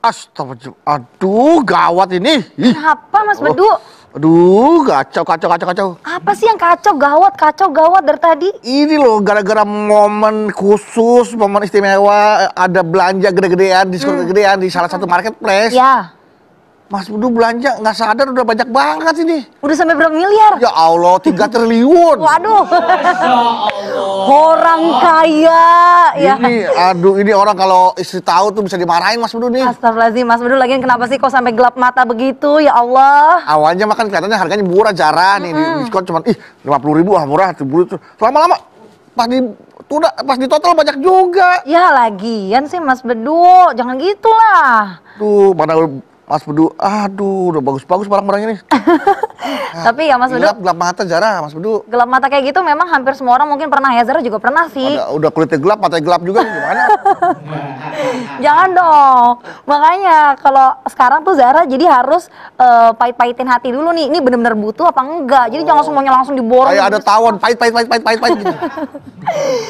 Astagfirullah. Aduh, gawat ini. Kenapa Mas Bedu? Aduh, kacau. Apa sih yang kacau gawat dari tadi? Ini loh, gara-gara momen khusus, momen istimewa, ada belanja gede-gedean, diskon gede-gedean di salah satu marketplace. Ya. Mas Bedu belanja nggak sadar udah banyak banget ini. Udah sampai berapa miliar? Ya Allah, 3 triliun. Waduh. Orang kaya ya. Ini orang kalau istri tahu tuh bisa dimarahin Mas Bedu nih. Astagfirullahaladzim, Mas Bedu, lagian kenapa sih kok sampai gelap mata begitu? Ya Allah. Awalnya makan kelihatannya harganya murah, jarah nih, diskon cuma 50.000, murah. Lama-lama pas di total banyak juga. Ya lagian sih Mas Bedu, jangan gitulah. Tuh, mana Mas Bedu, aduh, udah bagus-bagus barang-barangnya nih. Tapi ya Mas Bedu, gelap mata Zara, Mas Bedu. Gelap mata kayak gitu memang hampir semua orang mungkin pernah ya. Zara juga pernah sih. Udah kulitnya gelap, matanya gelap juga, gimana? Jangan dong. Makanya kalau sekarang tuh Zara jadi harus pahit-pahitin hati dulu nih. Ini bener-bener butuh apa enggak. Jadi jangan semuanya langsung diborong. Kayak ada tawon, pahit gitu.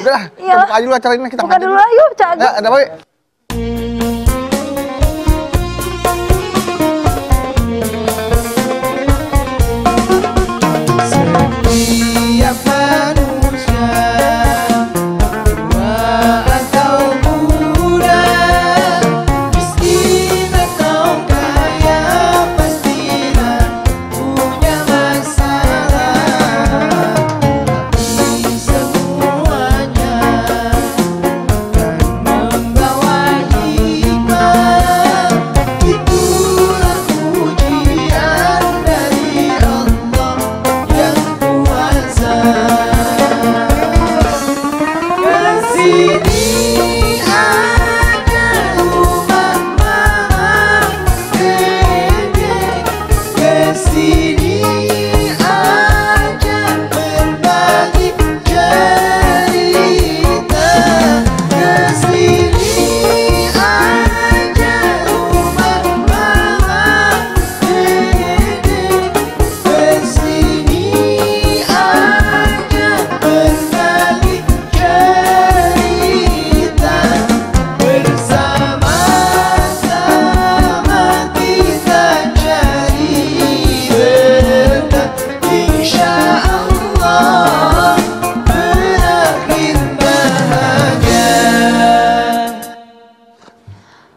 Udah, kita buka aja dulu acara ini. Kita buka dulu lah yuk, Cak. Ya, ada apa?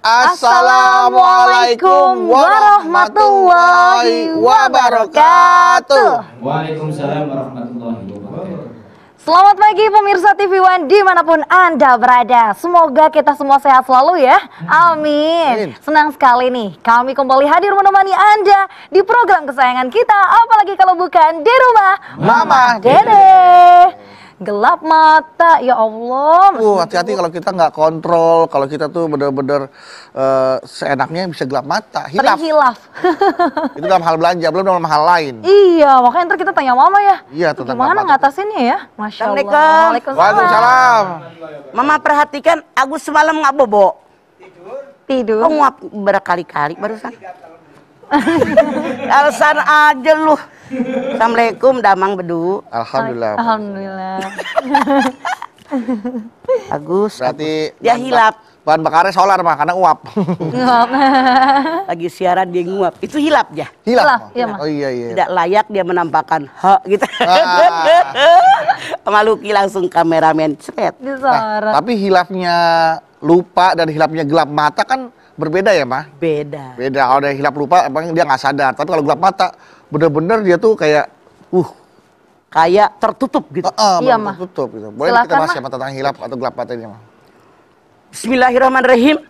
Assalamualaikum warahmatullahi wabarakatuh. Waalaikumsalam warahmatullahi wabarakatuh. Selamat pagi pemirsa TV One dimanapun Anda berada. Semoga kita semua sehat selalu ya. Amin. Senang sekali nih kami kembali hadir menemani Anda di program kesayangan kita. Apalagi kalau bukan di rumah Mama Dede. Gelap mata, ya Allah. Hati-hati kalau kita nggak kontrol, kalau kita tuh bener-bener seenaknya bisa gelap mata, hilaf. Itu dalam hal belanja, belum dalam hal lain. Iya, makanya ntar kita tanya Mama ya. Iya, tentang gimana ngatasinnya ya? Masya Allah. Waalaikumsalam. Mama perhatikan, Agus semalam nggak bobo. Tidur. Oh, nguap berkali-kali barusan. Alasan aja lu. Assalamualaikum Damang Bedu. Alhamdulillah. Alhamdulillah. Agus. Berarti dia hilap. Bahan bakarnya solar mah karena uap. Lagi siaran dia nguap. Itu hilap ya. Hilap. Iya, oh iya. Tidak layak dia menampakkan hak gitu. Maluki langsung kameramen cepet. Nah, tapi hilapnya lupa dan hilapnya gelap mata kan berbeda ya, Mah? Beda. Kalau ada hilap lupa emang dia nggak sadar. Tapi kalau gelap mata bener-bener dia tuh kayak kayak tertutup gitu. Iya, Mah. Tertutup gitu. Boleh kita bahas ya tentang hilap atau gelap mata ini, Mah? Bismillahirrahmanirrahim.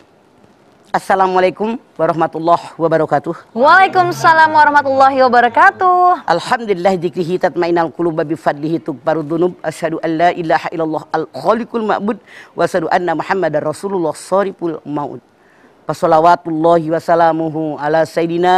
Assalamualaikum warahmatullahi wabarakatuh. Waalaikumsalam warahmatullahi wabarakatuh. Alhamdulillah dzikrihi tatmainnal quluba bi fadlihi tughfaru dzunub. Asyhadu an la ilaha illallah al-khaliqul ma'bud wa asyhadu anna Muhammadar Rasulullah shariful maut. Wassalawatullahi wassalamuhu ala sayyidina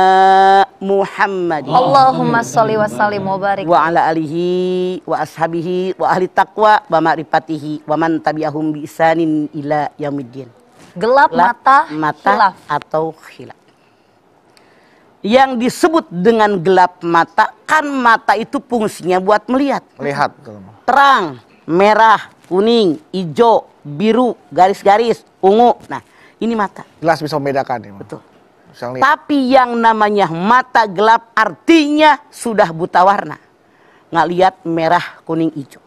Muhammad. Allahumma sholli wa sallim wa barik. Wa ala alihi wa ashabihi wa ahli taqwa wa ma'rifatihi wa man tabi'ahum bi isanin ila yaumiddin. Gelap mata hilaf atau hilaf. Yang disebut dengan gelap mata, kan mata itu fungsinya buat melihat. Melihat. Terang, merah, kuning, hijau, biru, garis-garis, ungu. Nah, Ini mata. Jelas bisa membedakan ya. Betul. Bisa lihat. Tapi yang namanya mata gelap artinya sudah buta warna. Nggak lihat merah, kuning, hijau.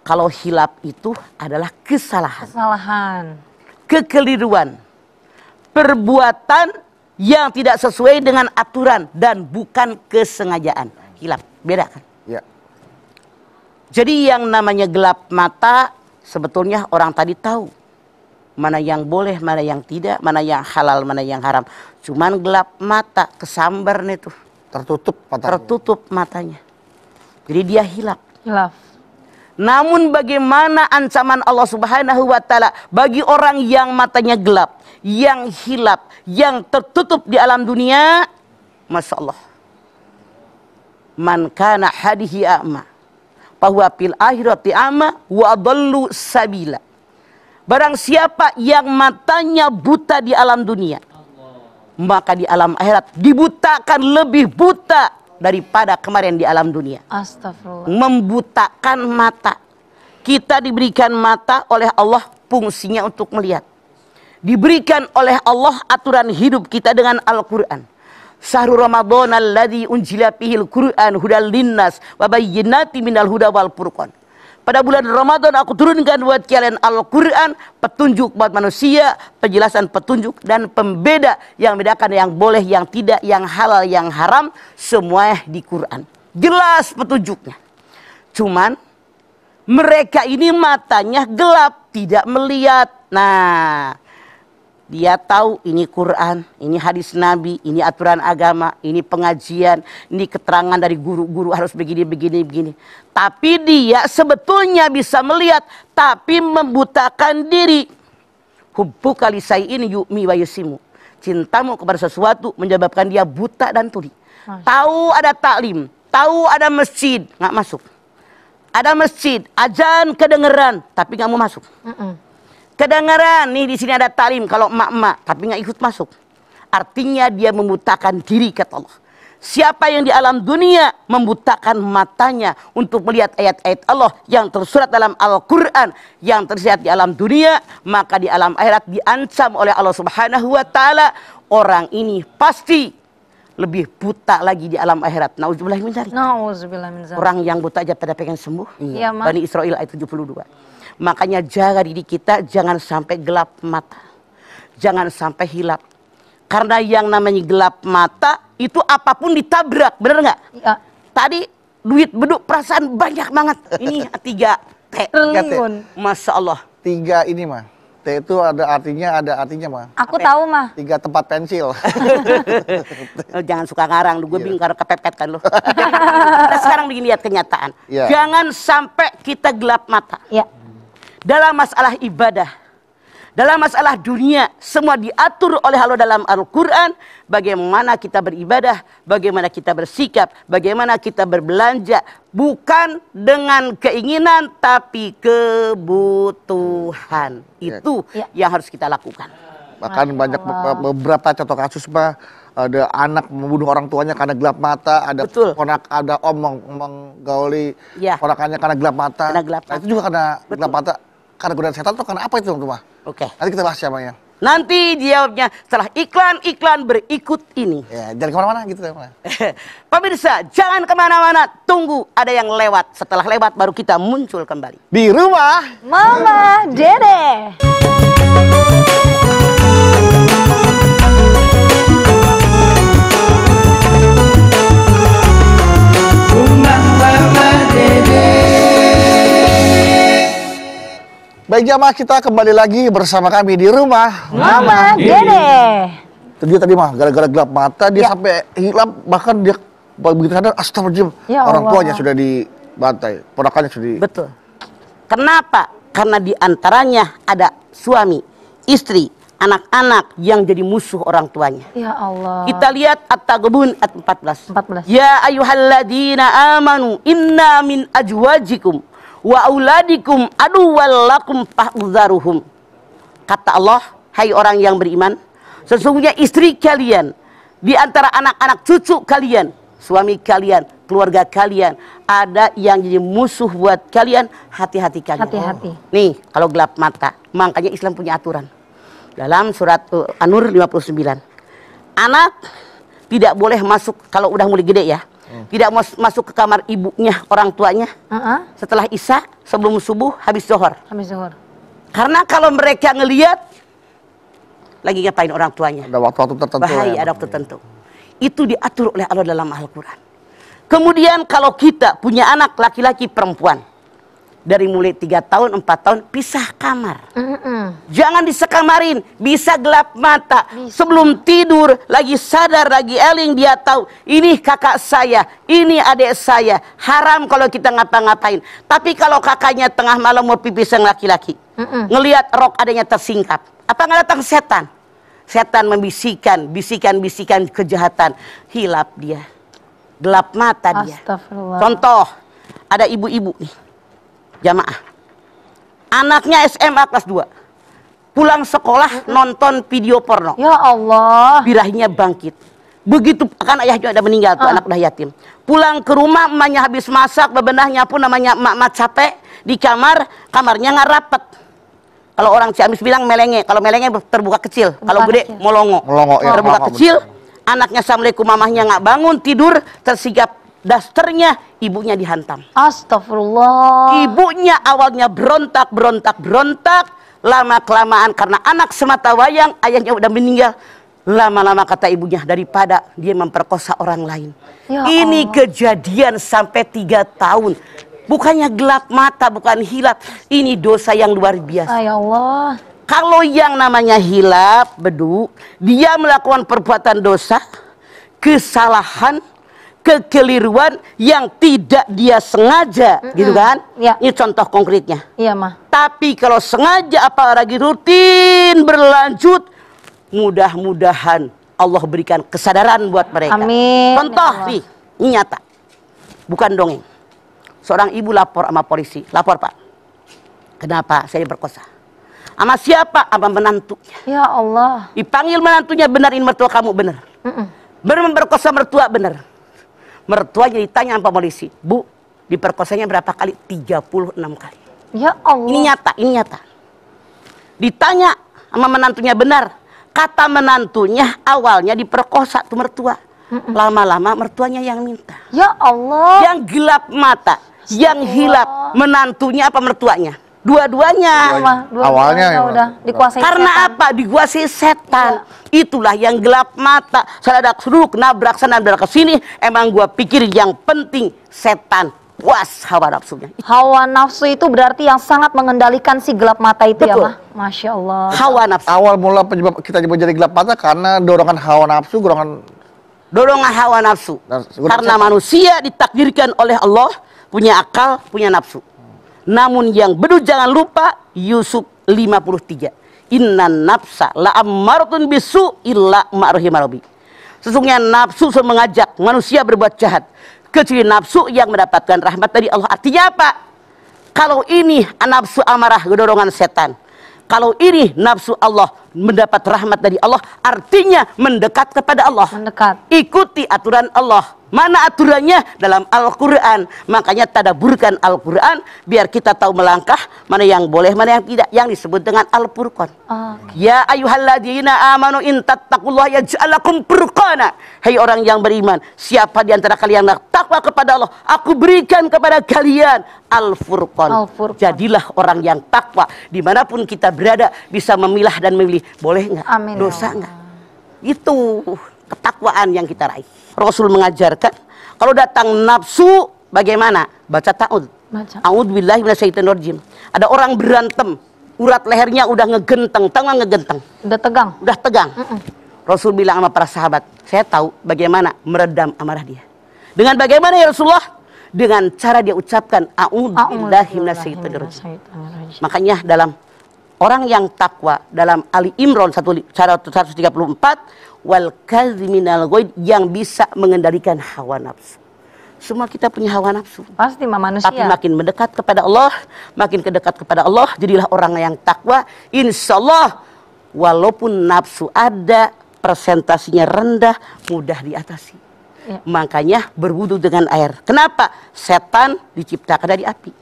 Kalau hilap itu adalah kesalahan. Kesalahan. Kekeliruan. Perbuatan yang tidak sesuai dengan aturan dan bukan kesengajaan. Hilap. Beda kan? Ya. Jadi yang namanya gelap mata sebetulnya orang tadi tahu. Mana yang boleh, mana yang tidak, mana yang halal, mana yang haram. Cuman gelap mata, kesambar nih tuh. Tertutup matanya. Tertutup matanya. Jadi dia hilap. Hilaf. Namun bagaimana ancaman Allah Subhanahu wa taala bagi orang yang matanya gelap, yang hilap, yang tertutup di alam dunia? Masya Allah. Man kana hadihi a'ma, bahwa fil akhirati a'ma wa adallu sabila. Barang siapa yang matanya buta di alam dunia, maka di alam akhirat dibutakan lebih buta daripada kemarin di alam dunia. Astagfirullah. Membutakan mata. Kita diberikan mata oleh Allah fungsinya untuk melihat. Diberikan oleh Allah aturan hidup kita dengan Al-Quran. Syahrul Ramadan alladzi unzila fihil Qur'an hudal linnas wa bayyinatin minal huda wal furqan. Pada bulan Ramadan aku turunkan buat kalian Al-Quran, petunjuk buat manusia, penjelasan petunjuk dan pembeda yang membedakan yang boleh, yang tidak, yang halal, yang haram, semuanya di Quran. Jelas petunjuknya. Cuman mereka ini matanya gelap, tidak melihat. Nah, dia tahu ini Quran, ini hadis Nabi, ini aturan agama, ini pengajian, ini keterangan dari guru-guru harus begini. Tapi dia sebetulnya bisa melihat, tapi membutakan diri. Hubbuka li syai'in yu'mi wa yusimu. Cintamu kepada sesuatu menyebabkan dia buta dan tuli. Tahu ada taklim, tahu ada masjid, nggak masuk. Ada masjid, azan kedengeran, tapi nggak mau masuk. Kedengaran nih di sini ada talim kalau emak-emak, tapi nggak ikut masuk. Artinya dia membutakan diri, kata Allah. Siapa yang di alam dunia membutakan matanya untuk melihat ayat-ayat Allah yang tersurat dalam Al-Quran, yang tersirat di alam dunia, maka di alam akhirat diancam oleh Allah Subhanahu wa taala. Orang ini pasti lebih buta lagi di alam akhirat. Nauzubillah min dzalik. Nauzubillah min dzalik. Orang yang buta aja pada pengen sembuh. Iya, Ma. Bani Israel ayat 72. Makanya jaga diri kita jangan sampai gelap mata. Jangan sampai hilap. Karena yang namanya gelap mata itu apapun ditabrak, bener nggak? Ya. Tadi duit beduk perasaan banyak banget. Ini 3 T. Triliun. Masya Allah. 3 ini mah. T itu ada artinya mah. Aku tahu mah. 3 tempat pensil. Jangan suka ngarang, gue bingung karena kepepet kan lo. Nah, sekarang begini lihat kenyataan. Yeah. Jangan sampai kita gelap mata. Ya. Dalam masalah ibadah, dalam masalah dunia, semua diatur oleh Allah dalam Al-Quran. Bagaimana kita beribadah, bagaimana kita bersikap, bagaimana kita berbelanja. Bukan dengan keinginan, tapi kebutuhan. Itu yang harus kita lakukan. Bahkan banyak beberapa contoh kasus Pak, ada anak membunuh orang tuanya karena gelap mata, ada ada om menggauli ponakannya karena gelap mata. Nah, itu juga karena gelap mata. Karena godaan setan atau karena apa itu teman-teman? Oke. Nanti kita bahas siapa ya. Nanti jawabnya setelah iklan-iklan berikut ini. Ya, jangan kemana-mana gitu teman. Pemirsa, jangan kemana-mana. Tunggu ada yang lewat. Setelah lewat baru kita muncul kembali. Di rumah Mama Dede. Baik jamaah, kita kembali lagi bersama kami di rumah Mama Dede. Dia tadi mah gara-gara gelap mata dia sampai hilang, bahkan dia begitu sadar astagfirullahaladzim, orang tuanya sudah dibantai, ponakannya sudah Betul. Kenapa? Karena diantaranya ada suami, istri, anak-anak yang jadi musuh orang tuanya. Ya Allah. Kita lihat At-Taghabun ayat 14. 14. Ya ayyuhalladzina amanu inna min ajwajikum wa auladikum aduwwal lakum fahdharuhum. Kata Allah, hai orang yang beriman, sesungguhnya istri kalian, di antara anak-anak cucu kalian, suami kalian, keluarga kalian, ada yang jadi musuh buat kalian, hati-hati kalian. Hati-hati. Nih, kalau gelap mata, makanya Islam punya aturan. Dalam surat An-Nur 59. Anak tidak boleh masuk kalau udah mulai gede ya. Tidak masuk ke kamar ibunya, orang tuanya. Setelah Isya, sebelum subuh, habis zuhur. Habis zuhur. Karena kalau mereka ngelihat lagi ngapain orang tuanya. Ada waktu-waktu tertentu. Bahaya, ada waktu tertentu. Itu diatur oleh Allah dalam Al-Quran. Kemudian kalau kita punya anak laki-laki perempuan, dari mulai 3 tahun, 4 tahun, pisah kamar. Jangan disekamarin, bisa gelap mata. Sebelum tidur, lagi sadar, lagi eling, dia tahu, ini kakak saya, ini adik saya. Haram kalau kita ngapa-ngapain. Tapi kalau kakaknya tengah malam mau pipis yang laki-laki, ngelihat rok adanya tersingkap, apa nggak datang setan? Setan membisikkan, bisikan-bisikan kejahatan. Hilap dia, gelap mata dia. Contoh, ada ibu-ibu nih, jamaah, anaknya SMA kelas 2, pulang sekolah nonton video porno. Ya Allah. Birahinya bangkit. Begitu kan ayahnya udah meninggal tuh, anak udah yatim. Pulang ke rumah, emaknya habis masak, bebenahnya pun namanya emak-emak capek di kamar, kamarnya nggak rapet. Kalau orang Ciamis bilang melenge, kalau melenge terbuka kecil, kalau gede molongo. Ya, terbuka kecil, anaknya assalamualaikum, mamahnya nggak bangun, tidur, tersigap dasternya, ibunya dihantam. Astagfirullah. Ibunya awalnya berontak, lama-kelamaan karena anak semata wayang, ayahnya udah meninggal. Lama-lama kata ibunya, daripada dia memperkosa orang lain. Ya Ini Allah. kejadian sampai 3 tahun. Bukannya gelap mata, bukan hilap. Ini dosa yang luar biasa. Ya Allah. Kalau yang namanya hilap, beduk, dia melakukan perbuatan dosa, kesalahan, kekeliruan yang tidak dia sengaja, gitu kan? Ya. Ini contoh konkretnya. Iya, mah. Tapi kalau sengaja apalagi rutin berlanjut, mudah-mudahan Allah berikan kesadaran buat mereka. Amin. Contoh Ya Allah. nih, ini nyata, bukan dongeng. Seorang ibu lapor sama polisi, lapor Pak, kenapa saya diperkosa? Sama siapa? Sama menantunya. Ya Allah. Dipanggil menantunya, benerin mertua kamu, bener. Bener memperkosa mertua, bener. Mertuanya ditanya sama polisi, Bu, diperkosanya berapa kali? 36 kali. Ya Allah. Ini nyata. Ditanya sama menantunya, benar. Kata menantunya awalnya diperkosa tuh mertua. Lama-lama mertuanya yang minta. Ya Allah. Yang gelap mata, yang hilap, menantunya apa mertuanya? Dua-duanya. Awalnya udah dikuasai Karena setan. apa? Dikuasai setan. Itulah yang gelap mata. Seladak seruk, nabrak sana, nabrak ke sini. Emang gua pikir yang penting setan puas hawa nafsunya. Hawa nafsu itu berarti yang sangat mengendalikan si gelap mata itu. Betul. Ya, mah. Masya Allah. Hawa nafsu. Awal mula penyebab kita jadi gelap mata karena dorongan hawa nafsu, Dorongan hawa nafsu. Karena manusia ditakdirkan oleh Allah punya akal, punya nafsu. Namun yang bedu jangan lupa Yusuf 53. Innan nafsa la ammaratun bisu illa ma'rahimarabi. Sesungguhnya nafsu mengajak manusia berbuat jahat, kecuali nafsu yang mendapatkan rahmat dari Allah. Artinya apa? Kalau ini nafsu amarah, dorongan setan. Kalau ini nafsu Allah, mendapat rahmat dari Allah, artinya mendekat kepada Allah. Mendekat. Ikuti aturan Allah. Mana aturannya? Dalam Al-Quran. Makanya tadaburkan Al-Quran, biar kita tahu melangkah, mana yang boleh, mana yang tidak. Yang disebut dengan Al-Furqan. Ya ayyuhalladzina amanu in tattaqullaha yaj'al lakum furqana. Hai orang yang beriman, siapa di antara kalian yang takwa kepada Allah, aku berikan kepada kalian Al-Furqan. Jadilah orang yang takwa. Dimanapun kita berada, bisa memilah dan memilih. Boleh nggak? Amin. Dosa nggak? Itu ketakwaan yang kita raih. Rasul mengajarkan, kalau datang nafsu, bagaimana? Baca ta'ud. A'udzubillahi minasyaitonirrajim. Ada orang berantem, urat lehernya udah ngegenteng. Tahu nggak ngegenteng? Udah tegang. Udah tegang. Rasul bilang sama para sahabat, saya tahu bagaimana meredam amarah dia. Dengan bagaimana ya Rasulullah? Dengan cara dia ucapkan a'udzubillahi minasyaitonirrajim. Makanya dalam orang yang takwa, dalam Ali Imran 134, wal kaziminal ghaid, yang bisa mengendalikan hawa nafsu. Semua kita punya hawa nafsu. Pasti manusia. Tapi makin mendekat kepada Allah, makin kedekat kepada Allah, jadilah orang yang takwa. Insya Allah, walaupun nafsu ada, presentasinya rendah, mudah diatasi. Makanya berwudu dengan air. Kenapa? Setan diciptakan dari api.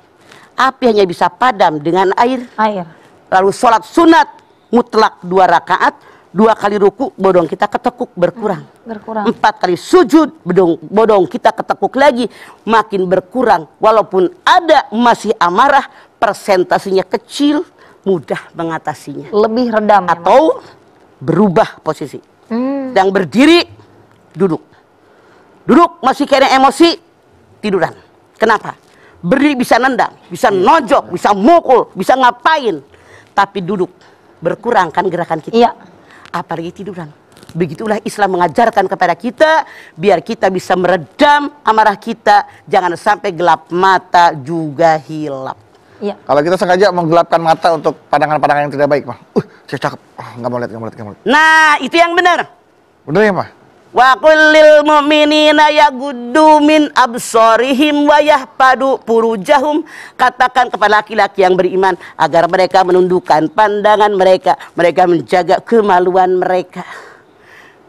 Api hanya bisa padam dengan air. Air. Lalu sholat sunat mutlak 2 rakaat, 2 kali ruku, bodong kita ketekuk berkurang. 4 kali sujud, bodong kita ketekuk lagi, makin berkurang. Walaupun ada masih amarah, persentasenya kecil, mudah mengatasinya. Lebih redam. Atau berubah posisi. Yang berdiri, duduk. Duduk masih kena emosi, tiduran. Kenapa? Berdiri bisa nendang, bisa nojok, bisa mukul, bisa ngapain. Tapi duduk, berkurang kan gerakan kita. Iya. Apalagi tiduran. Begitulah Islam mengajarkan kepada kita, biar kita bisa meredam amarah kita, jangan sampai gelap mata juga hilap. Iya. Kalau kita sengaja menggelapkan mata untuk pandangan-pandangan yang tidak baik, mah. Saya cakep. Nggak mau lihat. Nah, itu yang benar. Bener ya, mah? Wa kullil mu'minina yaghuddu min absarihim wa yahfadu furujahum. Katakan kepada laki-laki yang beriman agar mereka menundukkan pandangan mereka, mereka menjaga kemaluan mereka.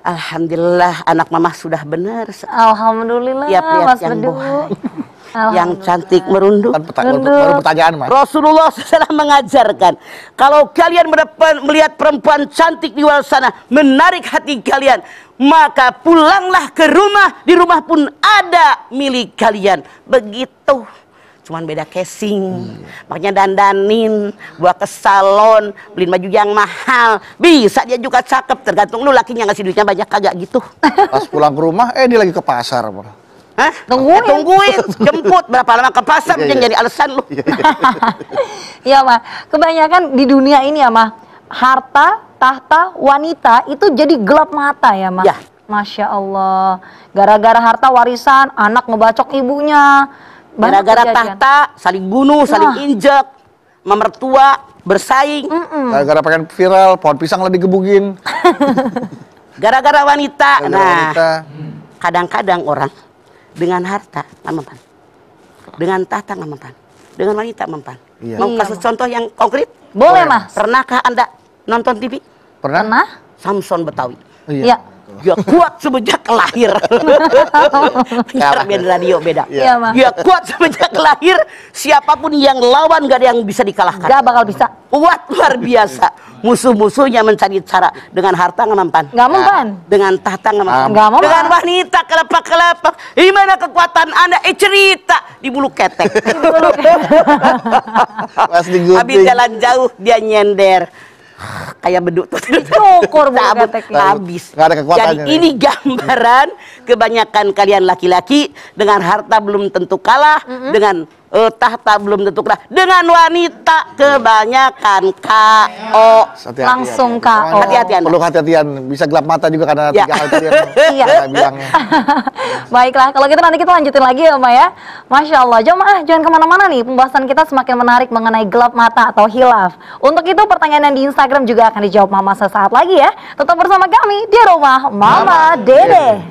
Alhamdulillah anak mama sudah benar. Alhamdulillah. Tiap lihat Mas yang Bedu. bohong, yang cantik merunduk. Baru pertanyaan, Mas. Rasulullah SAW mengajarkan, kalau kalian melihat perempuan cantik di luar sana, menarik hati kalian, maka pulanglah ke rumah, di rumah pun ada milik kalian. Begitu. Cuman beda casing, makanya dandanin, bawa ke salon, beliin baju yang mahal, bisa dia juga cakep, tergantung lu lakinya ngasih duitnya banyak kagak gitu. Pas pulang ke rumah, dia lagi ke pasar, Bang. Hah? Tungguin. Jemput berapa lama ke pasar, jangan jadi alasan lu. Iya, Mah. Kebanyakan di dunia ini ya, Mah, harta, tahta, wanita itu jadi gelap mata ya, Mah. Ya. Masya Allah. Gara-gara harta warisan, anak ngebacok ibunya. Gara-gara tahta, saling bunuh, saling injek, mertua, bersaing. Gara-gara pengen viral, pohon pisang lah digebugin. Gara-gara wanita. Nah, wanita. kadang-kadang orang dengan harta nggak mempan, dengan tahta nggak mempan, dengan wanita mempan. Iya. Mau kasih contoh yang konkret? Boleh, Mas. Pernahkah Anda nonton TV? Pernah? Samson Betawi. Iya. Dia kuat semenjak lahir. Beda radio beda. Iya, Mah. Dia kuat semenjak lahir. Siapapun yang lawan gak ada yang bisa dikalahkan. Gak bakal bisa. Kuat luar biasa. Musuh-musuhnya mencari cara dengan harta nggak mempan. Nggak mempan. Dengan tahta nggak mempan. Nggak mempan. Dengan wanita kelepak-kelepak. Gimana kekuatan Anda? Cerita di bulu ketek. Habis jalan jauh dia nyender. Kayak beduk tuh. Cukur bulu Cabut, keteknya. habis. Nggak ada kekuatannya. Jadi ini gambaran kebanyakan kalian laki-laki dengan harta belum tentu kalah, dengan tahta belum tentu kalah, dengan wanita kebanyakan KO. Langsung KO. Hati-hatian. Perlu hati-hatian. Bisa gelap mata juga karena Ya. 3 hal tadi yang Iya. saya bilangnya. Baiklah, kalau gitu nanti kita lanjutin lagi ya, Mbak ya. Masya Allah, jemaah jangan kemana-mana nih. Pembahasan kita semakin menarik mengenai gelap mata atau hilaf. Untuk itu pertanyaan yang di Instagram juga akan dijawab Mama sesaat lagi ya. Tetap bersama kami di rumah Mama Dede.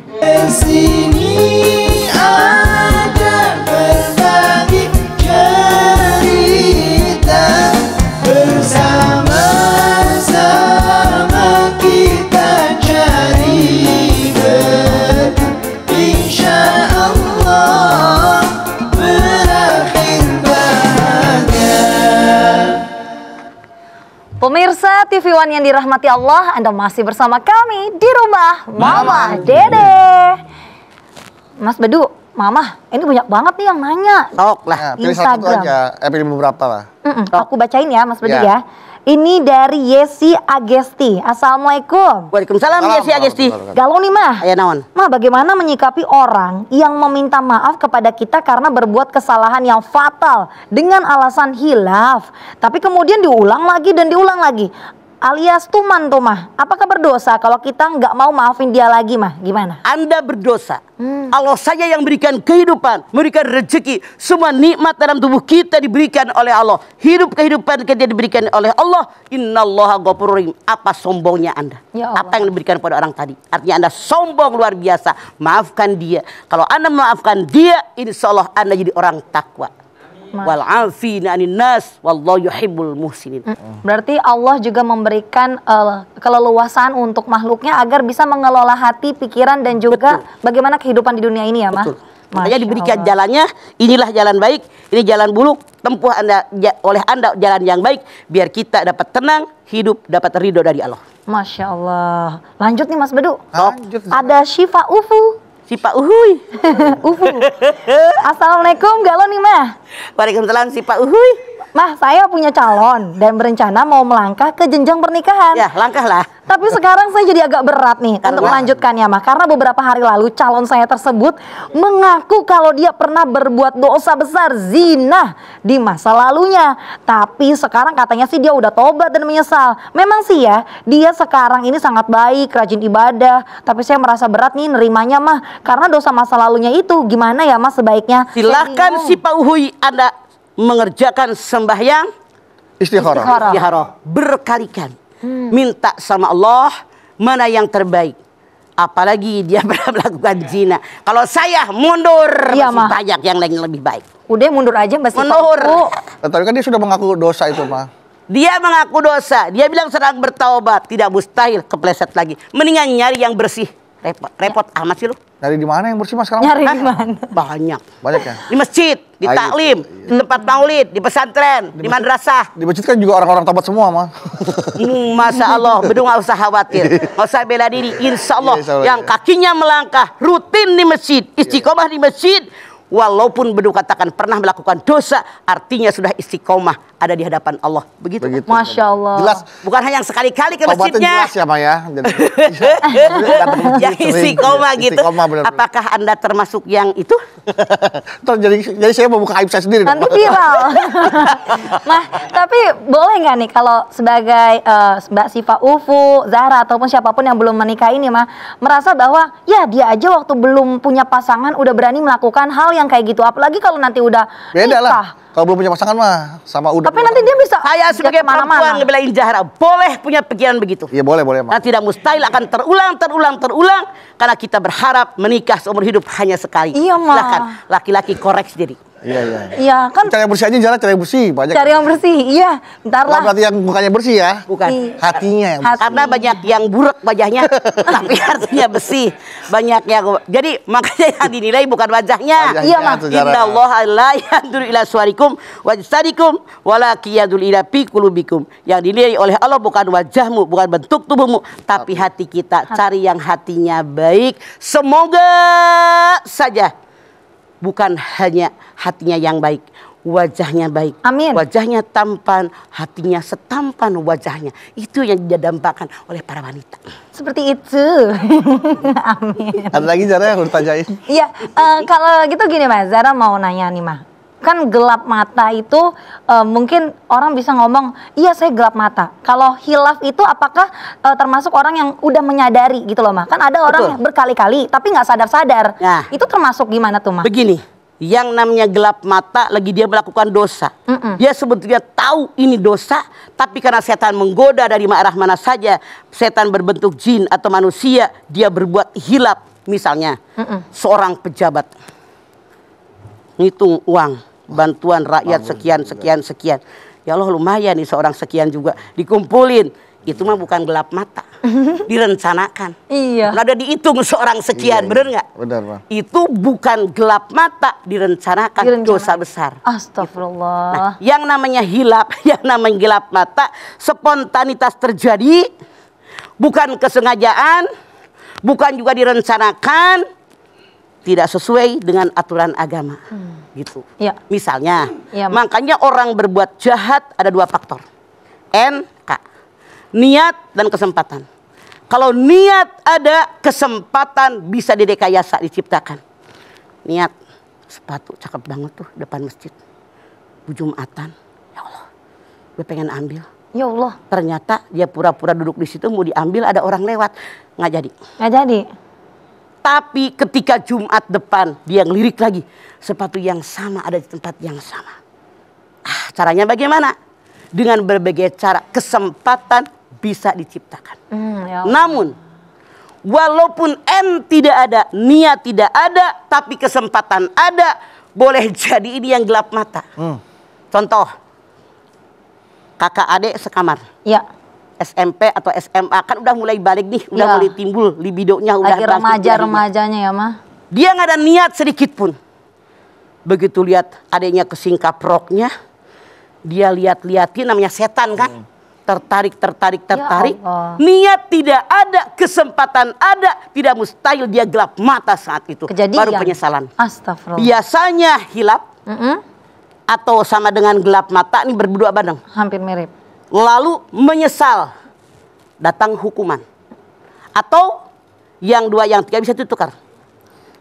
Sini ada berbagi cerita, bersama-sama kita cari insya Allah berakhir bahagia. Pemirsa TV One yang dirahmati Allah, Anda masih bersama kami di rumah Mama Dede. Mas Bedu, Mama, ini banyak banget nih yang nanya. Sok lah. Nah, pilih satu Instagram. aja. Pilih beberapa lah. Aku bacain ya, Mas Bedu Ya. ya. Ini dari Yesi Agesti. Assalamualaikum. Waalaikumsalam ya si Agesti. Galau nih, Mah. Aya naon? Mah, bagaimana menyikapi orang yang meminta maaf kepada kita karena berbuat kesalahan yang fatal dengan alasan hilaf, tapi kemudian diulang lagi dan diulang lagi, alias tuman tuh, Mah. Apakah berdosa kalau kita nggak mau maafin dia lagi, Mah? Gimana? Anda berdosa. Allah saja yang berikan kehidupan, memberikan rezeki. Semua nikmat dalam tubuh kita diberikan oleh Allah. Hidup kehidupan kita diberikan oleh Allah. Innallaha ghafurur rahim. Apa sombongnya Anda? Ya Allah. Apa yang diberikan pada orang tadi? Artinya Anda sombong luar biasa. Maafkan dia. Kalau Anda memaafkan dia, insya Allah Anda jadi orang takwa. Wal afina 'anin nas wallahu yuhibbul muhsinin. Berarti Allah juga memberikan keleluasaan untuk makhluknya agar bisa mengelola hati, pikiran, dan juga bagaimana kehidupan di dunia ini ya, Mah? Betul. Makanya Masya diberikan Allah. jalannya, inilah jalan baik, ini jalan buruk, tempuh oleh Anda jalan yang baik, biar kita dapat tenang, hidup dapat ridho dari Allah. Masya Allah. Lanjut nih Mas Bedu. Lanjut. Ada Syifa Ufu. Syifa Uhuy. Ufu. Assalamualaikum, galau nih Mah. Waalaikumsalam Syifa Uhuy. Mah, saya punya calon dan berencana mau melangkah ke jenjang pernikahan. Ya, langkahlah. Tapi sekarang saya jadi agak berat nih untuk melanjutkannya Mah. Karena beberapa hari lalu calon saya tersebut mengaku kalau dia pernah berbuat dosa besar zina di masa lalunya. Tapi sekarang katanya sih dia udah tobat dan menyesal. Memang sih ya, dia sekarang ini sangat baik, rajin ibadah. Tapi saya merasa berat nih nerimanya Mah. Karena dosa masa lalunya itu gimana ya Mas sebaiknya? Silahkan Syifa Uhuy Anda mengerjakan sembahyang istikharah berkali-kali. Minta sama Allah mana yang terbaik. Apalagi dia pernah melakukan zina. Kalau saya mundur, iya, masih banyak yang lain lebih baik. Udah mundur aja Mbak Syifa. Mundur. Tapi kan dia sudah mengaku dosa itu, Mah. Dia mengaku dosa. Dia bilang sedang bertaubat. Tidak mustahil kepleset lagi. Mendingan nyari yang bersih. Repot amat sih lu. Nyari di mana yang bersih Mas sekarang? Nyari di mana? Banyak. Banyak ya? Di masjid, di taklim, di tempat maulid, di pesantren, di madrasah. Di masjid kan juga orang-orang tobat semua, Mah. Masya Allah, Bedu nggak usah khawatir, nggak usah bela diri. Insya Allah, yang kakinya melangkah rutin di masjid, istiqomah di masjid. Walaupun Bedu katakan pernah melakukan dosa, artinya sudah istiqomah ada di hadapan Allah. Begitu. Masya Allah. Jelas. Bukan hanya yang sekali-kali ke Tobatnya masjidnya. jelas ya, Mah ya. Yang istiqomah gitu. Apakah Anda termasuk yang itu? jadi saya mau buka aib saya sendiri. Nanti viral. Mah, tapi boleh nggak nih kalau sebagai Mbak Syifa Ufu, Zahra ataupun siapapun yang belum menikah ini Mah, merasa bahwa ya dia aja waktu belum punya pasangan udah berani melakukan hal yang kayak gitu. Apalagi kalau nanti udah beda nikah. lah. Kalau belum punya pasangan mah sama udah. Tapi nanti dia bisa. Saya sebagai perempuan ngebelain Zahra boleh punya pikiran begitu. Iya boleh Mah. Dan tidak mustahil akan terulang karena kita berharap menikah seumur hidup hanya sekali. Iya Mah. Silakan laki-laki koreksi diri. Iya kan. Cari yang bersih aja jalan, cari yang bersih banyak. Cari yang bersih, iya. Bentar lah. Berarti yang bukannya bersih ya? Bukan. Hatinya yang bersih. Karena banyak yang buruk wajahnya, tapi hatinya bersih. Banyak yang jadi makanya yang dinilai bukan wajahnya. Iya Mah. Innallaha la yanzuru ila suwarikum wajsadikum walakin yanzuru ila fi qulubikum. Yang dinilai oleh Allah bukan wajahmu, bukan bentuk tubuhmu, tapi hati kita. Cari yang hatinya baik. Semoga saja bukan hanya hatinya yang baik, wajahnya baik. Amin. Wajahnya tampan, hatinya setampan wajahnya. Itu yang didampakkan oleh para wanita. Seperti itu. Amin. Ada lagi Zara yang udah tanyain? Iya, kalau gitu gini Mas, Zara mau nanya nih Mah. Kan gelap mata itu mungkin orang bisa ngomong, iya saya gelap mata. Kalau hilaf itu apakah termasuk orang yang udah menyadari gitu loh Mah? Kan ada orang yang berkali-kali tapi nggak sadar-sadar. Nah, itu termasuk gimana tuh Mah? Begini, yang namanya gelap mata lagi dia melakukan dosa. Dia sebetulnya tahu ini dosa, tapi karena setan menggoda dari arah mana saja, setan berbentuk jin atau manusia, dia berbuat hilap. Misalnya, seorang pejabat ngitung uang bantuan rakyat sekian. Ya Allah lumayan nih seorang sekian juga dikumpulin. Itu mah bukan gelap mata, direncanakan. Iya. Ada dihitung seorang sekian, bener nggak? Benar Bang. Itu bukan gelap mata, direncanakan. Dosa besar. Astagfirullah. Nah, yang namanya hilap, yang namanya gelap mata, spontanitas terjadi, bukan kesengajaan, bukan juga direncanakan, tidak sesuai dengan aturan agama. Gitu. Ya. Misalnya, ya, makanya orang berbuat jahat ada dua faktor. NK, niat dan kesempatan. Kalau niat ada, kesempatan bisa direkayasa, diciptakan. Niat, sepatu cakep banget tuh depan masjid. Jumatan, ya Allah, gue pengen ambil. Ya Allah. Ternyata dia pura-pura duduk di situ mau diambil, ada orang lewat, nggak jadi. Nggak jadi. Tapi ketika Jumat depan dia ngelirik lagi, sepatu yang sama ada di tempat yang sama. Caranya bagaimana? Dengan berbagai cara, kesempatan bisa diciptakan. Ya Allah. Namun walaupun tidak ada, niat tidak ada, tapi kesempatan ada, boleh jadi ini yang gelap mata. Contoh, kakak adik sekamar. Ya. SMP atau SMA kan udah mulai balik nih, udah mulai timbul libidonya, udah lagi remaja-remajanya ya Mah. Dia nggak ada niat sedikit pun. Begitu lihat adiknya kesingkap roknya, dia lihat-liatin, namanya setan kan. Tertarik. Allah. Niat tidak ada, kesempatan ada, tidak mustahil dia gelap mata saat itu. Kejadian. Baru penyesalan. Astagfirullah. Biasanya hilap atau sama dengan gelap mata ini berdua bareng. Hampir mirip. Lalu menyesal, datang hukuman. Atau yang dua yang tiga bisa ditukar.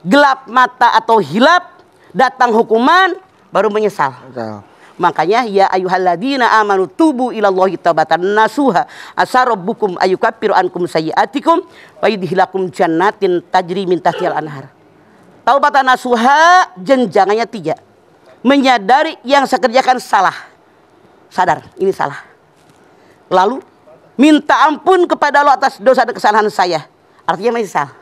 Gelap mata atau hilap, datang hukuman, baru menyesal. Makanya ya ayyuhalladzina amanu tubu ilallahi taubatan nasuha asa rabbukum ayyukaffiru ankum sayyi'atikum wa yudkhilakum jannatin tajri min tahtihal anhar. Taubatan nasuha jenjangannya 3. Menyadari yang saya kerjakan salah. Sadar, ini salah. Lalu minta ampun kepada Allah atas dosa dan kesalahan saya. Artinya menyesal.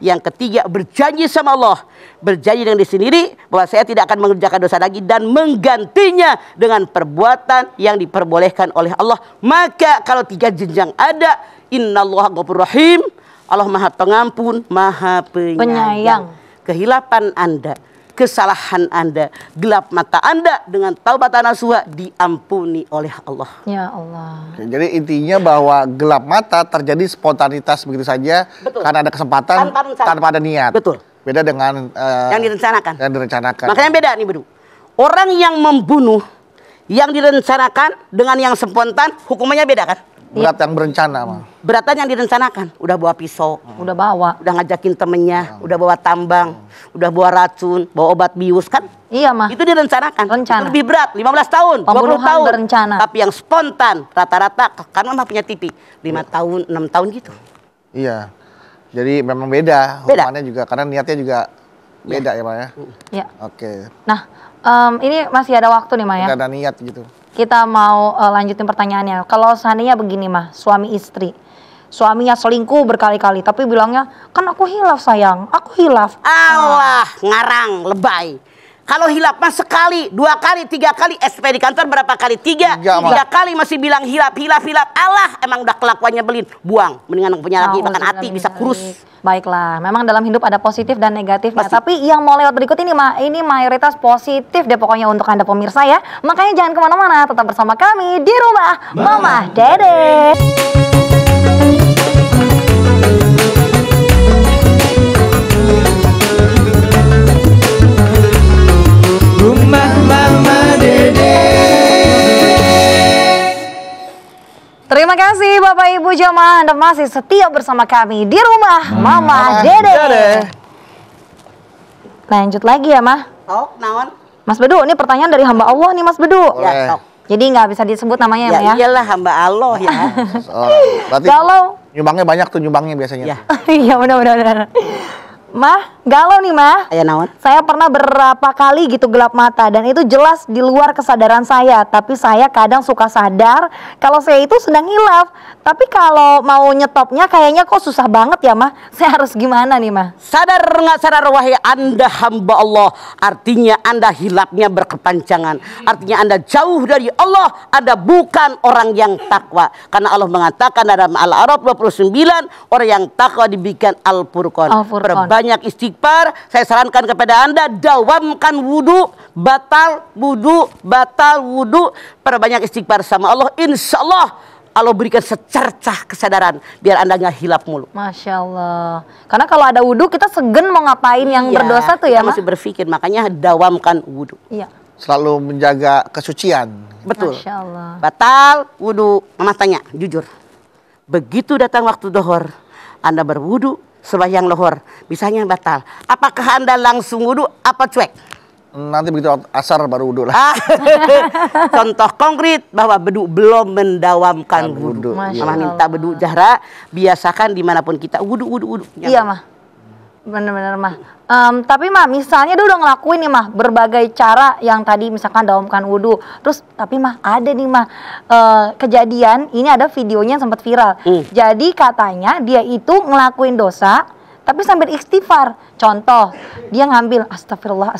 Yang ketiga, berjanji sama Allah, berjanji dengan diri sendiri bahwa saya tidak akan mengerjakan dosa lagi dan menggantinya dengan perbuatan yang diperbolehkan oleh Allah. Maka kalau 3 jenjang ada, innallaha ghafurur rahim, Allah Maha Pengampun, Maha Penyayang. Kehilapan Anda, kesalahan Anda, gelap mata Anda dengan taubat nasuha diampuni oleh Allah. Ya Allah. Oke, jadi intinya bahwa gelap mata terjadi spontanitas begitu saja. Betul. Karena ada kesempatan tanpa ada niat. Betul. Beda dengan yang direncanakan. Yang direncanakan. Makanya beda nih, Bedu. Orang yang membunuh yang direncanakan dengan yang spontan hukumannya beda kan? Berat yang berencana mah. Beratan yang direncanakan, udah bawa pisau, Udah bawa. udah ngajakin temennya, udah bawa tambang, udah bawa racun, bawa obat bius kan? Iya mah. Itu direncanakan. Rencana. Itu lebih berat, 15 tahun, 20 Pembunuhan tahun. berencana. Tapi yang spontan, rata-rata, karena mah punya TV, 5 tahun, 6 tahun gitu. Iya. Jadi memang beda. Beda. Hukumannya juga karena niatnya juga beda ya Pak ya. Ya. Oke. Nah, ini masih ada waktu nih, Ma ya. Nggak ada niat gitu. Kita mau lanjutin pertanyaannya. Kalau seandainya begini, mah, suami istri, suaminya selingkuh berkali-kali, tapi bilangnya kan aku hilaf sayang, aku hilaf. Allah, ngarang, lebay. Kalau hilap mah sekali, 2 kali, 3 kali. SP di kantor berapa kali? 3. 3 kali masih bilang hilap. Allah, emang udah kelakuannya belin. Buang, mendingan punya lagi, bahkan hati bisa kurus. Baiklah, memang dalam hidup ada positif dan negatifnya. Tapi yang mau lewat berikut ini, Ma, ini mayoritas positif deh pokoknya untuk Anda pemirsa ya. Makanya jangan kemana-mana, tetap bersama kami di Rumah Mama Dede. Rumah Mama Dede. Terima kasih Bapak Ibu jamaah, Anda masih setia bersama kami di Rumah Mama Dede. Lanjut lagi ya, Mah. Sok, naon? Mas Bedu, ini pertanyaan dari hamba Allah nih Mas Bedu. Ya, sok. Jadi nggak bisa disebut namanya ya, Ma ya? Iyalah hamba Allah ya. Berarti Kalau nyumbangnya banyak tuh nyumbangnya biasanya. Ya. iya benar-benar. Mah, galau nih Mah. Aya naon? Saya pernah berapa kali gitu gelap mata dan itu jelas di luar kesadaran saya. Tapi saya kadang suka sadar kalau saya itu sedang hilaf. Tapi kalau mau nyetopnya kayaknya kok susah banget ya Mah. Saya harus gimana nih Mah? Sadar nggak sadar wahai Anda hamba Allah. Artinya Anda hilapnya berkepanjangan. Artinya Anda jauh dari Allah. Anda bukan orang yang takwa. Karena Allah mengatakan dalam Al-A'raf 29, orang yang takwa diberikan Al-Furqan. Banyak istighfar. Saya sarankan kepada Anda, dawamkan wudu, batal wudu, perbanyak istighfar sama Allah. Insya Allah Allah berikan secercah kesadaran biar Anda nggak hilap mulu. Masya Allah. Karena kalau ada wudu kita segen mau ngapain yang berdosa tuh ya Mah? Masih berpikir, makanya dawamkan wudu. Iya. Selalu menjaga kesucian. Betul. Masya Allah. Batal wudu. Mama tanya, jujur. Begitu datang waktu dohor, Anda berwudu, sembahyang lohor, misalnya batal. Apakah Anda langsung wudu apa cuek? Nanti begitu asar baru wudhu lah. Contoh konkret bahwa Bedu belum mendawamkan wudu. Mama minta Bedu Zahra biasakan dimanapun kita wudu. Iya Mah. Bener-bener Mah. Tapi Mah misalnya dia udah ngelakuin nih Mah berbagai cara yang tadi misalkan dawamkan wudu. Terus tapi Mah ada nih Mah kejadian ini ada videonya yang sempat viral. Jadi katanya dia itu ngelakuin dosa tapi sambil istighfar. Contoh, dia ngambil astagfirullah.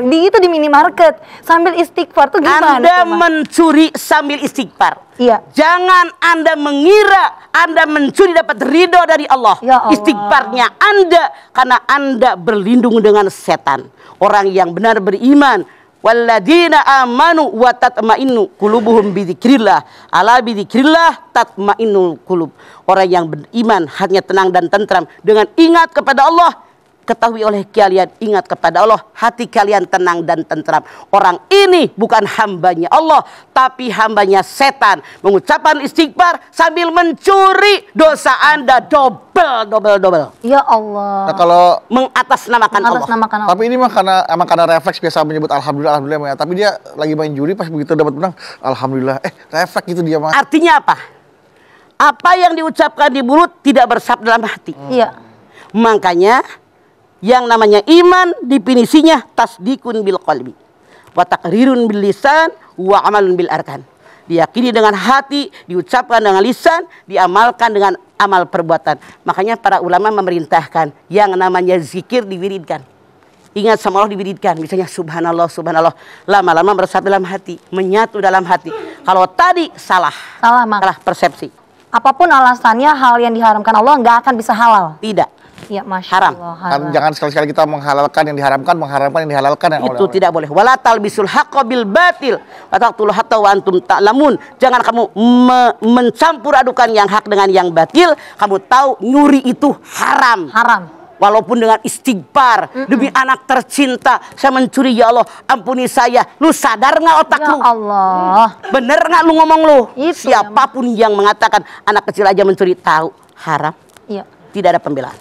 Di itu di minimarket sambil istighfar tuh gimana? Anda mencuri sambil istighfar. Iya. Jangan Anda mengira Anda mencuri dapat ridho dari Allah. Ya Allah. Istighfarnya Anda karena Anda berlindung dengan setan. Orang yang benar beriman Walladzina amanu wa tatma'innu qulubuhum bidzikrillah. Ala bidzikrillah tatma'innul qulub. Orang yang beriman hatinya tenang dan tentram dengan ingat kepada Allah. Ketahui oleh kalian, ingat kepada Allah, hati kalian tenang dan tentram. Orang ini bukan hambanya Allah, tapi hambanya setan. Mengucapkan istighfar sambil mencuri, dosa Anda double. Ya Allah. Nah, kalau mengatasnamakan Allah. Tapi ini mah karena refleks biasa menyebut alhamdulillah ya. Tapi dia lagi main juri, pas begitu dapat menang, alhamdulillah. Refleks gitu dia mah. Artinya apa? Apa yang diucapkan di mulut tidak bersab dalam hati. Iya. Makanya yang namanya iman definisinya tasdikun bil qalbi wa taqrirun bil lisan wa amalun bil arkan. Diyakini dengan hati, diucapkan dengan lisan, diamalkan dengan amal perbuatan. Makanya para ulama memerintahkan yang namanya zikir diwiridkan. Ingat sama Allah diwiridkan. Misalnya subhanallah, subhanallah. Lama-lama meresap dalam hati, menyatu dalam hati. Kalau tadi salah persepsi. Apapun alasannya, hal yang diharamkan Allah nggak akan bisa halal. Tidak. Ya, Masya haram. Allah, kan jangan sekali-sekali kita menghalalkan yang diharamkan, mengharamkan yang dihalalkan. Itu tidak boleh. Wala talbisul haqqa bil batil wa taqtulu hatta wa antum ta'lamun. Jangan kamu mencampur adukan yang hak dengan yang batil. Kamu tahu nyuri itu haram. Walaupun dengan istighfar, demi anak tercinta saya mencuri, ya Allah ampuni saya. Lu sadar nggak otak ya lu? Allah. Bener nggak lu ngomong lu? Itu siapapun yang mengatakan anak kecil aja mencuri, tahu haram. Iya. Tidak ada pembelaan.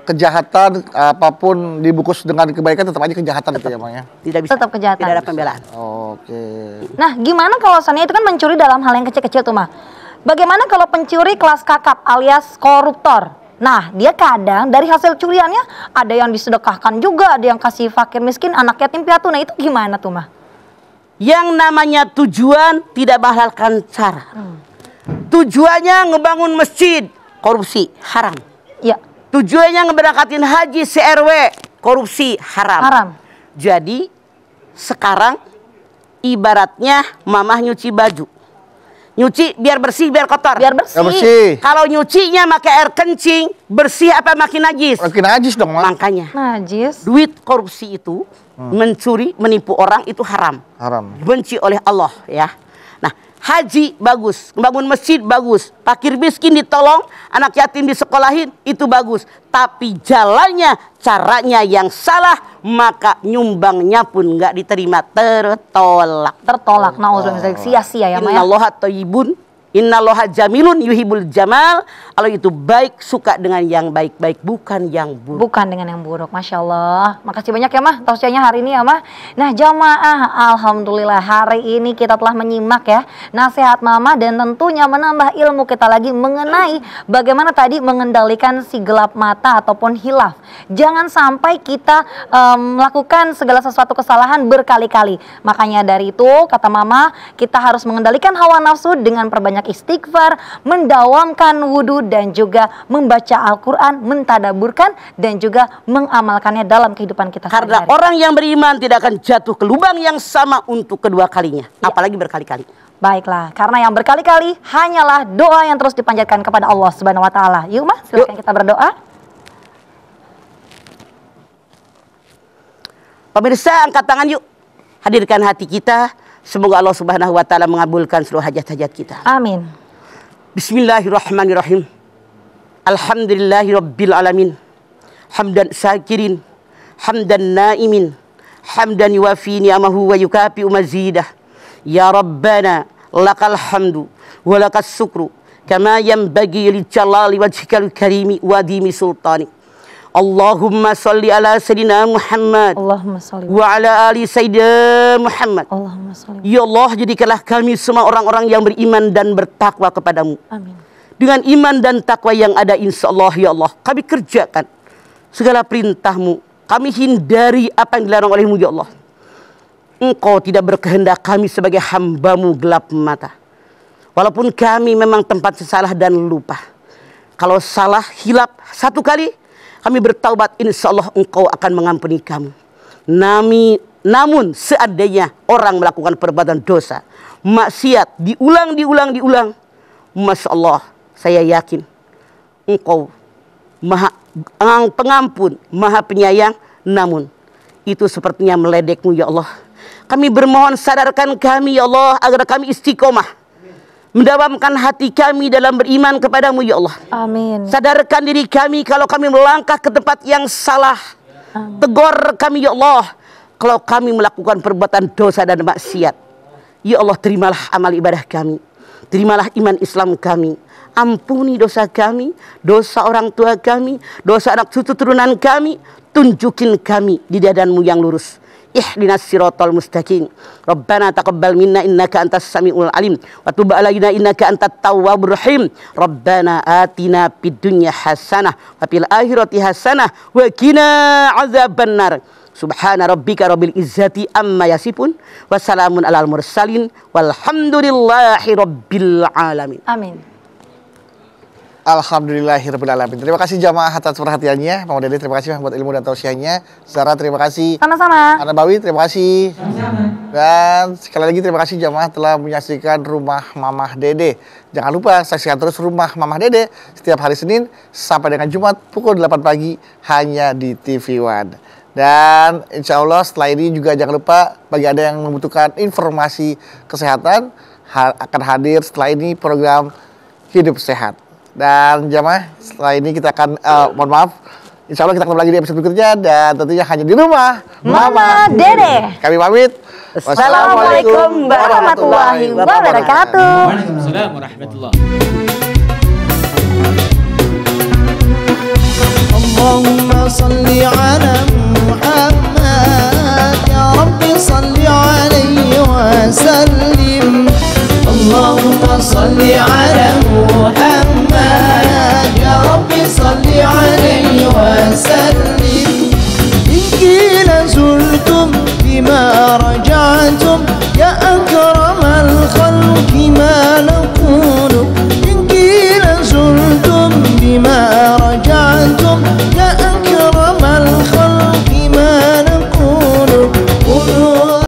Kejahatan apapun dibungkus dengan kebaikan tetap aja kejahatan itu ya, Bang ya. Tidak bisa. Tetap kejahatan. Tidak ada pembelaan. Oke. Nah, gimana kalau seandainya itu kan mencuri dalam hal yang kecil-kecil tuh, mah. Bagaimana kalau pencuri kelas kakap alias koruptor? Nah, dia kadang dari hasil curiannya ada yang disedekahkan juga, ada yang kasih fakir miskin, anak yatim piatu. Nah, itu gimana tuh, mah? Yang namanya tujuan tidak menghalalkan cara. Tujuannya ngebangun masjid, korupsi, haram. Ya. Tujuannya ngeberangkatin haji CRW, korupsi, haram. Jadi sekarang ibaratnya mamah nyuci baju. Nyuci biar bersih, biar kotor. Biar bersih. Kalau nyucinya pakai air kencing, bersih apa makin najis? Makin najis dong, Mak. Makanya najis. Duit korupsi itu, mencuri, menipu orang itu haram. Benci oleh Allah ya. Nah, haji bagus, bangun masjid bagus, fakir miskin ditolong, anak yatim disekolahin, itu bagus. Tapi jalannya, caranya yang salah, maka nyumbangnya pun nggak diterima, tertolak. Nauzubillah, sia-sia ya, Maya. Innallaha thayyibun, innallaha jamilun yuhibbul jamal. Allah itu baik, suka dengan yang baik-baik, bukan yang buruk. Bukan dengan yang buruk. Masya Allah. Makasih banyak ya, Mah, tausiahnya hari ini ya, Mah. Nah, jamaah, alhamdulillah hari ini kita telah menyimak ya nasihat Mama, dan tentunya menambah ilmu kita lagi mengenai bagaimana tadi mengendalikan si gelap mata ataupun hilaf. Jangan sampai kita melakukan segala sesuatu kesalahan berkali-kali. Makanya dari itu kata Mama, kita harus mengendalikan hawa nafsu dengan perbanyak istighfar, mendawamkan wudhu, dan juga membaca Al-Quran, mentadaburkan, dan juga mengamalkannya dalam kehidupan kita Karena sehari-hari. orang yang beriman tidak akan jatuh ke lubang yang sama untuk kedua kalinya, apalagi berkali-kali. Baiklah, karena yang berkali-kali hanyalah doa yang terus dipanjatkan kepada Allah Subhanahu wa taala. Yuk, Mas, silakan kita berdoa. Pemirsa, angkat tangan yuk. Hadirkan hati kita. Semoga Allah Subhanahu wa taala mengabulkan seluruh hajat-hajat kita. Amin. Bismillahirrahmanirrahim. Alhamdulillahirabbil alamin. Hamdan syakirin, hamdan naimin, hamdan yuwafi ni'amahu wa yukafi mazidah. Ya Rabbana lakal hamdu wa lakas syukru kama yanbaghi li jalali wajhikal karimi wa dimi sultani. Allahumma salli ala sayyidina Muhammad wa ala ali sayyidina Muhammad. Ya Allah, jadikanlah kami semua orang-orang yang beriman dan bertakwa kepadamu. Amin. Dengan iman dan takwa yang ada, insya Allah ya Allah, kami kerjakan segala perintahmu. Kami hindari apa yang dilarang olehmu ya Allah. Engkau tidak berkehendak kami sebagai hambamu gelap mata. Walaupun kami memang tempat salah dan lupa. Kalau salah hilap satu kali, kami bertaubat, insya Allah engkau akan mengampuni kami. Namun seandainya orang melakukan perbuatan dosa, maksiat, diulang, Masya Allah, saya yakin engkau maha pengampun, maha penyayang. Namun itu sepertinya meledekmu ya Allah. Kami bermohon sadarkan kami ya Allah agar kami istiqomah, mendawamkan hati kami dalam beriman kepadamu ya Allah. Amin. Sadarkan diri kami kalau kami melangkah ke tempat yang salah. Tegur kami ya Allah kalau kami melakukan perbuatan dosa dan maksiat. Ya Allah, terimalah amal ibadah kami, terimalah iman Islam kami. Ampuni dosa kami, dosa orang tua kami, dosa anak cucu turunan kami. Tunjukin kami di jalanmu yang lurus. Ihdinas siratal mustaqim. Rabbana taqabbal minna innaka antas samiul alim wa tub alaina innaka antat tawwabur rahim. Rabbana atina fid dunya hasanah wa fil akhirati hasanah wa qina azabannar. Subhana rabbika rabbil izzati amma yasifun wa salamun alal mursalin walhamdulillahi rabbil alamin. Amin. Alhamdulillahirrahmanirrahim. Terima kasih jamaah atas perhatiannya. Mama Dede terima kasih buat ilmu dan tausiahnya. Zara terima kasih. Sama-sama. Ana Bawi terima kasih. Sama-sama. Dan sekali lagi terima kasih jamaah telah menyaksikan Rumah Mamah Dede. Jangan lupa saksikan terus Rumah Mamah Dede setiap hari Senin sampai dengan Jumat pukul 8 pagi hanya di TV One. Dan insya Allah setelah ini juga jangan lupa bagi Anda yang membutuhkan informasi kesehatan akan hadir setelah ini program Hidup Sehat. Dan jamaah setelah ini kita akan mohon maaf, insya Allah kita ketemu lagi di episode berikutnya dan tentunya hanya di Rumah Mama Dede. Kami pamit. Wassalamualaikum warahmatullahi wabarakatuh. Waalaikumsalam warahmatullahi Allahumma salli ala Muhammad, ya Rabbi salli alaihi wa sallim. Allahumma salli ala Muhammad, ya Rabbi salli alaihi wa sallim. In qila zultum bima raja'tum ya akramal khalqi ma naqulu. In qila zultum bima raja'tum